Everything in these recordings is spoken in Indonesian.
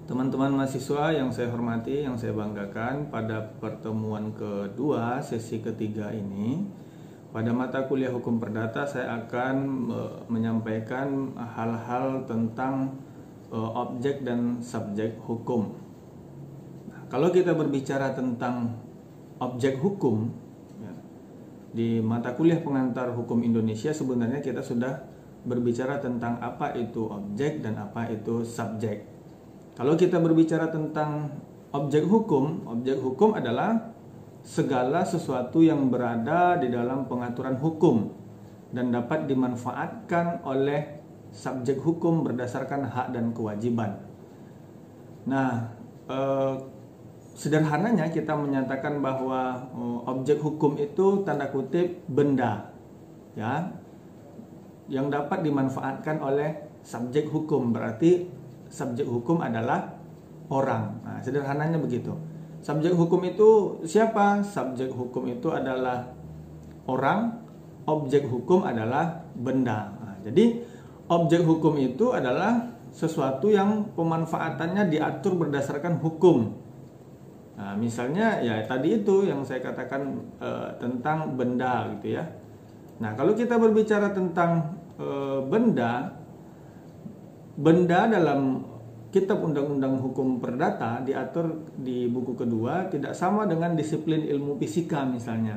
Teman-teman mahasiswa yang saya hormati, yang saya banggakan, pada pertemuan kedua sesi ketiga ini, pada mata kuliah hukum perdata saya akan menyampaikan hal-hal tentang objek dan subjek hukum. Nah, kalau kita berbicara tentang objek hukum, ya, di mata kuliah pengantar hukum Indonesia sebenarnya kita sudah berbicara tentang apa itu objek dan apa itu subjek. Kalau kita berbicara tentang objek hukum adalah segala sesuatu yang berada di dalam pengaturan hukum dan dapat dimanfaatkan oleh subjek hukum berdasarkan hak dan kewajiban. Nah, sederhananya kita menyatakan bahwa objek hukum itu tanda kutip benda, ya, yang dapat dimanfaatkan oleh subjek hukum. Berarti subjek hukum adalah orang. Nah, sederhananya begitu. Subjek hukum itu siapa? Subjek hukum itu adalah orang, objek hukum adalah benda. Nah, jadi objek hukum itu adalah sesuatu yang pemanfaatannya diatur berdasarkan hukum. Nah, misalnya ya tadi itu yang saya katakan tentang benda gitu ya. Nah, kalau kita berbicara tentang benda dalam Kitab Undang-Undang Hukum Perdata diatur di buku kedua tidak sama dengan disiplin ilmu fisika misalnya.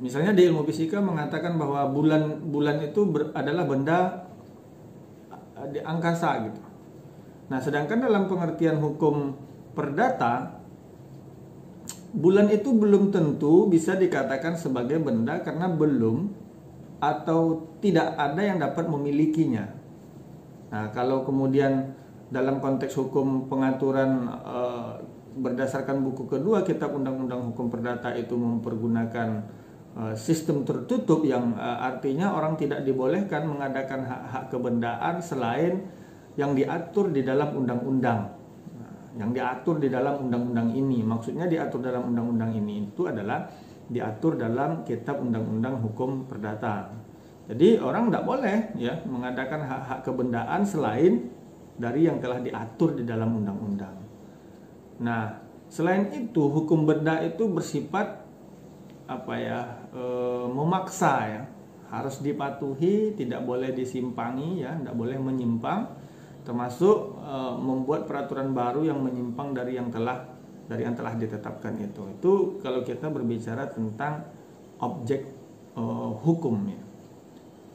Misalnya di ilmu fisika mengatakan bahwa bulan itu adalah benda di angkasa gitu. Nah, sedangkan dalam pengertian hukum perdata, bulan itu belum tentu bisa dikatakan sebagai benda karena belum atau tidak ada yang dapat memilikinya. Nah, kalau kemudian dalam konteks hukum pengaturan berdasarkan buku kedua Kitab Undang-Undang Hukum Perdata itu mempergunakan sistem tertutup yang artinya orang tidak dibolehkan mengadakan hak-hak kebendaan selain yang diatur di dalam undang-undang. Yang diatur di dalam undang-undang ini, maksudnya diatur dalam undang-undang ini itu adalah diatur dalam Kitab Undang-Undang Hukum Perdata. Jadi orang tidak boleh ya mengadakan hak-hak kebendaan selain dari yang telah diatur di dalam undang-undang. Nah, selain itu hukum benda itu bersifat memaksa ya, harus dipatuhi, tidak boleh disimpangi ya, tidak boleh menyimpang, termasuk membuat peraturan baru yang menyimpang dari yang telah ditetapkan itu. Itu kalau kita berbicara tentang objek hukum ya.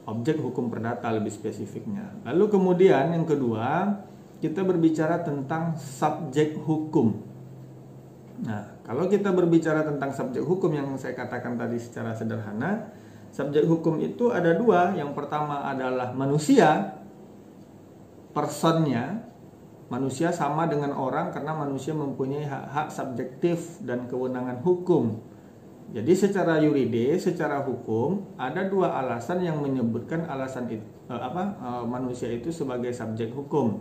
Objek hukum perdata lebih spesifiknya. Lalu kemudian yang kedua, kita berbicara tentang subjek hukum. Nah, kalau kita berbicara tentang subjek hukum yang saya katakan tadi secara sederhana, subjek hukum itu ada dua. Yang pertama adalah manusia, personnya. Manusia sama dengan orang karena manusia mempunyai hak-hak subjektif dan kewenangan hukum. Jadi secara yuridis, secara hukum ada dua alasan yang menyebutkan manusia itu sebagai subjek hukum.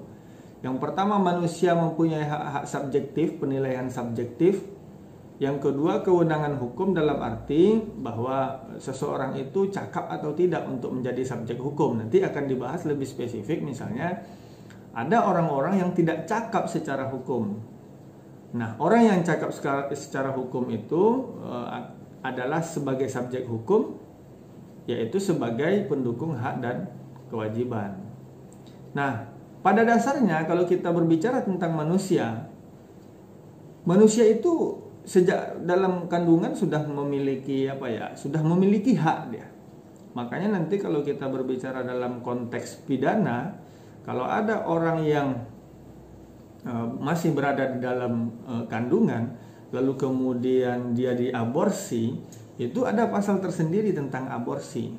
Yang pertama, manusia mempunyai hak-hak subjektif, penilaian subjektif. Yang kedua, kewenangan hukum dalam arti bahwa seseorang itu cakap atau tidak untuk menjadi subjek hukum. Nanti akan dibahas lebih spesifik, misalnya ada orang-orang yang tidak cakap secara hukum. Nah, orang yang cakap secara hukum itu adalah sebagai subjek hukum, yaitu sebagai pendukung hak dan kewajiban. Nah, pada dasarnya kalau kita berbicara tentang manusia itu sejak dalam kandungan sudah memiliki sudah memiliki hak dia. Makanya nanti kalau kita berbicara dalam konteks pidana, kalau ada orang yang masih berada di dalam kandungan lalu kemudian dia diaborsi, itu ada pasal tersendiri tentang aborsi.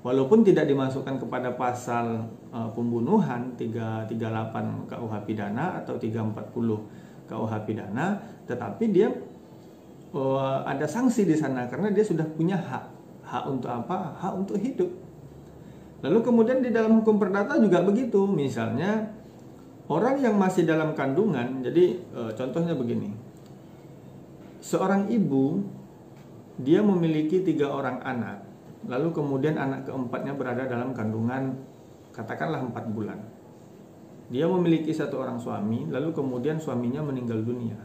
Walaupun tidak dimasukkan kepada pasal pembunuhan 338 KUH Pidana atau 340 KUH Pidana, tetapi dia ada sanksi di sana karena dia sudah punya hak untuk apa? Hak untuk hidup. Lalu kemudian di dalam hukum perdata juga begitu. Misalnya orang yang masih dalam kandungan, jadi contohnya begini. Seorang ibu, dia memiliki 3 orang anak, lalu kemudian anak keempatnya berada dalam kandungan katakanlah 4 bulan. Dia memiliki satu orang suami, lalu kemudian suaminya meninggal dunia.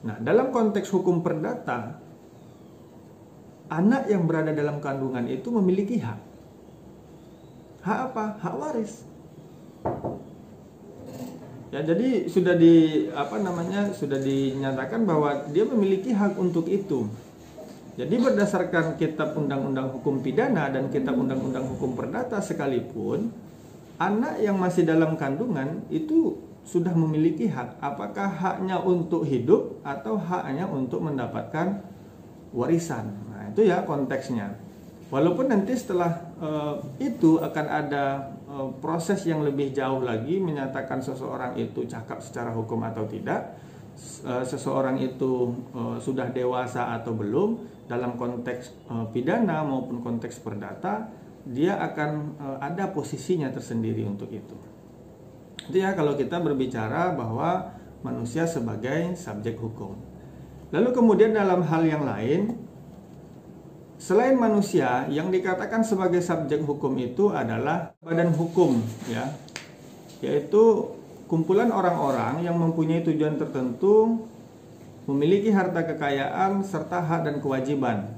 Nah, dalam konteks hukum perdata, anak yang berada dalam kandungan itu memiliki hak. Hak apa? Hak waris. Ya, jadi sudah sudah dinyatakan bahwa dia memiliki hak untuk itu. Jadi berdasarkan Kitab Undang-Undang Hukum Pidana dan Kitab Undang-Undang Hukum Perdata sekalipun, anak yang masih dalam kandungan itu sudah memiliki hak. Apakah haknya untuk hidup atau haknya untuk mendapatkan warisan? Nah, itu ya konteksnya. Walaupun nanti setelah itu akan ada proses yang lebih jauh lagi menyatakan seseorang itu cakap secara hukum atau tidak, seseorang itu sudah dewasa atau belum dalam konteks pidana maupun konteks perdata, dia akan ada posisinya tersendiri untuk itu. Itu ya kalau kita berbicara bahwa manusia sebagai subjek hukum. Lalu kemudian dalam hal yang lain, selain manusia, yang dikatakan sebagai subjek hukum itu adalah badan hukum, ya, yaitu kumpulan orang-orang yang mempunyai tujuan tertentu, memiliki harta kekayaan serta hak dan kewajiban.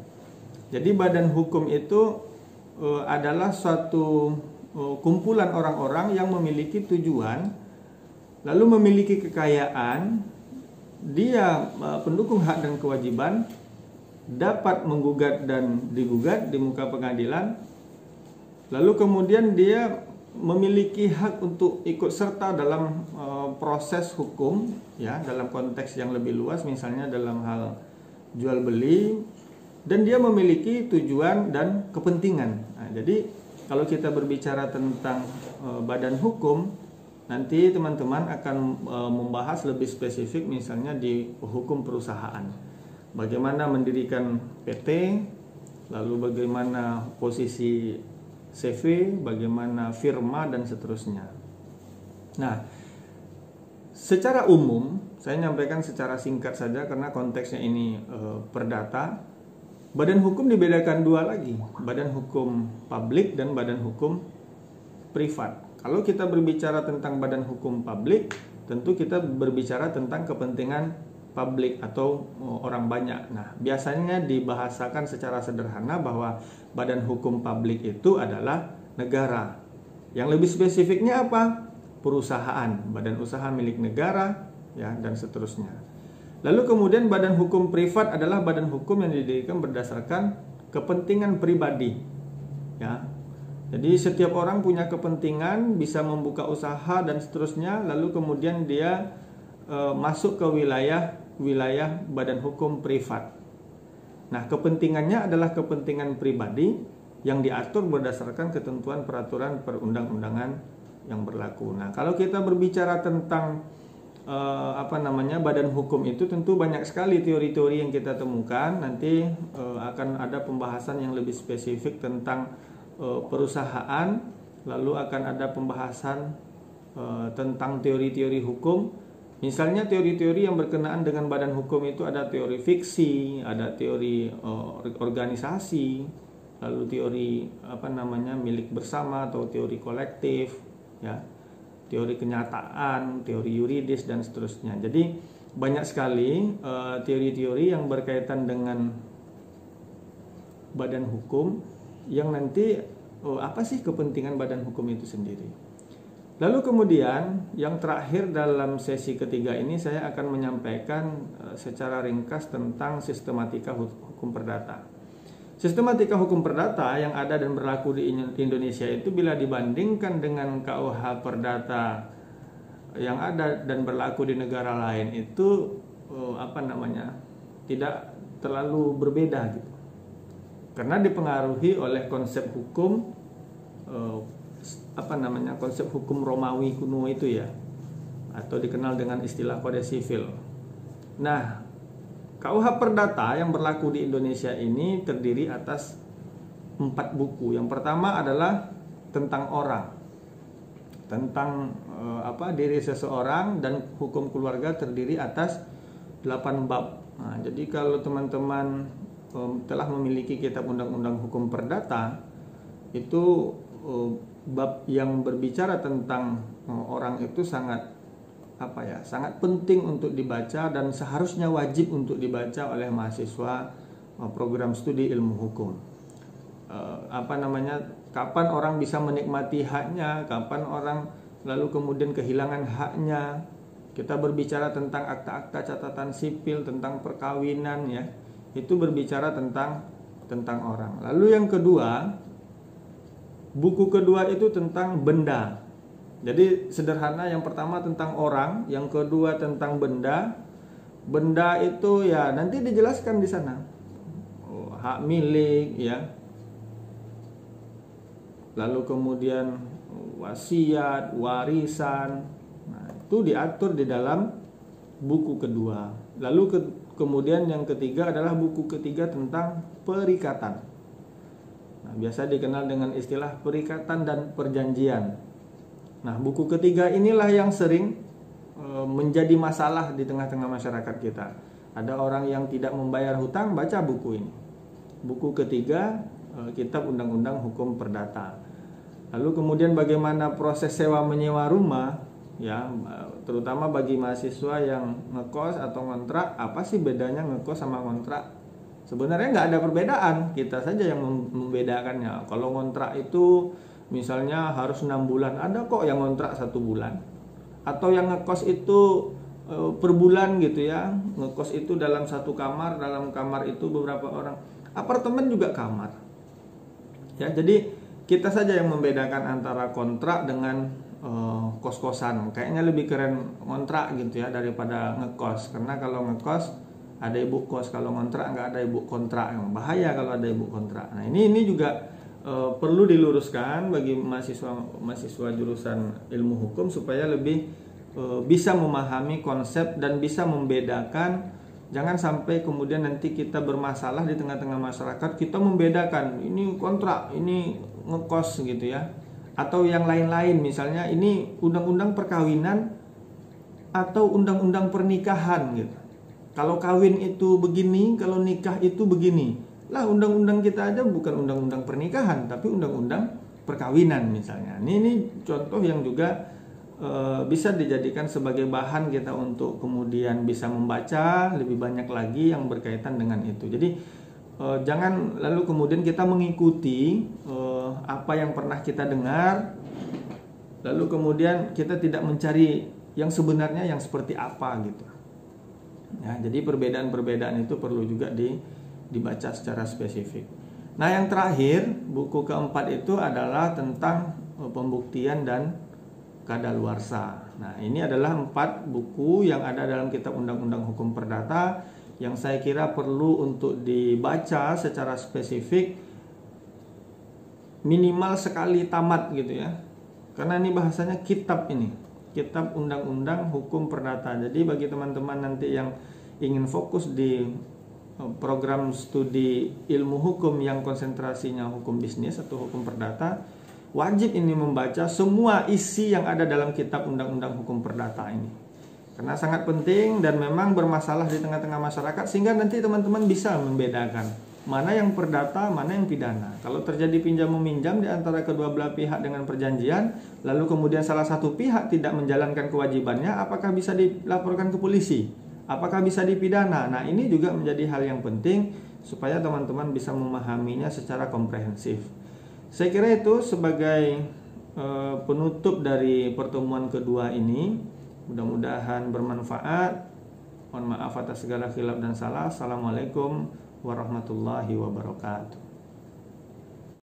Jadi badan hukum itu adalah suatu kumpulan orang-orang yang memiliki tujuan, lalu memiliki kekayaan, dia pendukung hak dan kewajiban, dapat menggugat dan digugat di muka pengadilan, lalu kemudian dia memiliki hak untuk ikut serta dalam proses hukum, ya, dalam konteks yang lebih luas, misalnya dalam hal jual beli, dan dia memiliki tujuan dan kepentingan. Nah, jadi kalau kita berbicara tentang badan hukum, nanti teman-teman akan membahas lebih spesifik, misalnya di hukum perusahaan. Bagaimana mendirikan PT, lalu bagaimana posisi CV, bagaimana firma, dan seterusnya. Nah, secara umum, saya nyampaikan secara singkat saja karena konteksnya ini perdata. Badan hukum dibedakan dua lagi, badan hukum publik dan badan hukum privat. Kalau kita berbicara tentang badan hukum publik, tentu kita berbicara tentang kepentingan publik atau orang banyak. Nah, biasanya dibahasakan secara sederhana bahwa badan hukum publik itu adalah negara. Yang lebih spesifiknya apa? Perusahaan, badan usaha milik negara, ya, dan seterusnya. Lalu kemudian badan hukum privat adalah badan hukum yang didirikan berdasarkan kepentingan pribadi, ya. Jadi setiap orang punya kepentingan, bisa membuka usaha dan seterusnya, lalu kemudian dia masuk ke wilayah badan hukum privat. Nah, kepentingannya adalah kepentingan pribadi yang diatur berdasarkan ketentuan peraturan perundang-undangan yang berlaku. Nah, kalau kita berbicara tentang badan hukum itu, tentu banyak sekali teori-teori yang kita temukan. Nanti akan ada pembahasan yang lebih spesifik tentang perusahaan, lalu akan ada pembahasan tentang teori-teori hukum. Misalnya teori-teori yang berkenaan dengan badan hukum itu ada teori fiksi, ada teori organisasi, lalu teori milik bersama atau teori kolektif, ya, teori kenyataan, teori yuridis, dan seterusnya. Jadi banyak sekali teori-teori yang berkaitan dengan badan hukum yang nanti apa sih kepentingan badan hukum itu sendiri. Lalu kemudian yang terakhir dalam sesi ketiga ini saya akan menyampaikan secara ringkas tentang sistematika hukum perdata. Sistematika hukum perdata yang ada dan berlaku di Indonesia itu bila dibandingkan dengan KUH perdata yang ada dan berlaku di negara lain itu tidak terlalu berbeda gitu. Karena dipengaruhi oleh konsep hukum konsep hukum Romawi kuno itu, ya, atau dikenal dengan istilah kode sivil. Nah, KUH Perdata yang berlaku di Indonesia ini terdiri atas 4 buku. Yang pertama adalah tentang orang, tentang diri seseorang, dan hukum keluarga terdiri atas 8 bab. Nah, jadi kalau teman-teman telah memiliki kitab undang-undang hukum perdata, itu bab yang berbicara tentang orang itu sangat sangat penting untuk dibaca dan seharusnya wajib untuk dibaca oleh mahasiswa program studi ilmu hukum. Kapan orang bisa menikmati haknya, kapan orang lalu kemudian kehilangan haknya. Kita berbicara tentang akta-akta catatan sipil, tentang perkawinan, ya. Itu berbicara tentang orang. Lalu yang kedua, buku kedua itu tentang benda. Jadi sederhana, yang pertama tentang orang, yang kedua tentang benda. Benda itu ya nanti dijelaskan di sana. Hak milik, ya. Lalu kemudian wasiat, warisan. Nah, itu diatur di dalam buku kedua. Lalu kemudian yang ketiga adalah buku ketiga tentang perikatan. Nah, biasa dikenal dengan istilah perikatan dan perjanjian. Nah, buku ketiga inilah yang sering menjadi masalah di tengah-tengah masyarakat kita. Ada orang yang tidak membayar hutang, baca buku ini. Buku ketiga, Kitab Undang-Undang Hukum Perdata. Lalu kemudian bagaimana proses sewa menyewa rumah, ya, terutama bagi mahasiswa yang ngekos atau ngontrak. Apa sih bedanya ngekos sama ngontrak? Sebenarnya nggak ada perbedaan, kita saja yang membedakannya. Kalau ngontrak itu misalnya harus 6 bulan, ada kok yang ngontrak 1 bulan. Atau yang ngekos itu per bulan gitu, ya. Ngekos itu dalam satu kamar, dalam kamar itu beberapa orang. Apartemen juga kamar. Ya, jadi kita saja yang membedakan antara kontrak dengan kos-kosan. Kayaknya lebih keren ngontrak gitu ya daripada ngekos. Karena kalau ngekos ada ibu kos, kalau ngontrak nggak ada ibu kontrak. Bahaya kalau ada ibu kontrak. Nah, ini juga perlu diluruskan bagi mahasiswa jurusan ilmu hukum supaya lebih bisa memahami konsep dan bisa membedakan. Jangan sampai kemudian nanti kita bermasalah di tengah-tengah masyarakat, kita membedakan ini kontrak, ini ngekos gitu ya. Atau yang lain-lain, misalnya ini undang-undang perkawinan atau undang-undang pernikahan gitu. Kalau kawin itu begini, kalau nikah itu begini. Lah, undang-undang kita aja bukan undang-undang pernikahan, tapi undang-undang perkawinan misalnya. Ini contoh yang juga bisa dijadikan sebagai bahan kita untuk kemudian bisa membaca lebih banyak lagi yang berkaitan dengan itu. Jadi jangan lalu kemudian kita mengikuti apa yang pernah kita dengar, lalu kemudian kita tidak mencari yang sebenarnya yang seperti apa gitu. Ya, jadi perbedaan-perbedaan itu perlu juga dibaca secara spesifik. Nah, yang terakhir, buku keempat itu adalah tentang pembuktian dan kadaluarsa. Nah, ini adalah 4 buku yang ada dalam Kitab Undang-Undang Hukum Perdata yang saya kira perlu untuk dibaca secara spesifik, minimal sekali tamat gitu ya. Karena ini bahasanya kitab ini, Kitab Undang-Undang Hukum Perdata. Jadi bagi teman-teman nanti yang ingin fokus di program studi ilmu hukum yang konsentrasinya hukum bisnis atau hukum perdata, wajib ini membaca semua isi yang ada dalam Kitab Undang-Undang Hukum Perdata ini. Karena sangat penting dan memang bermasalah di tengah-tengah masyarakat, sehingga nanti teman-teman bisa membedakan mana yang perdata, mana yang pidana. Kalau terjadi pinjam meminjam di antara kedua belah pihak dengan perjanjian, lalu kemudian salah satu pihak tidak menjalankan kewajibannya, apakah bisa dilaporkan ke polisi? Apakah bisa dipidana? Nah, ini juga menjadi hal yang penting supaya teman-teman bisa memahaminya secara komprehensif. Saya kira itu sebagai penutup dari pertemuan kedua ini. Mudah-mudahan bermanfaat. Mohon maaf atas segala khilaf dan salah. Assalamualaikum warahmatullahi wabarakatuh.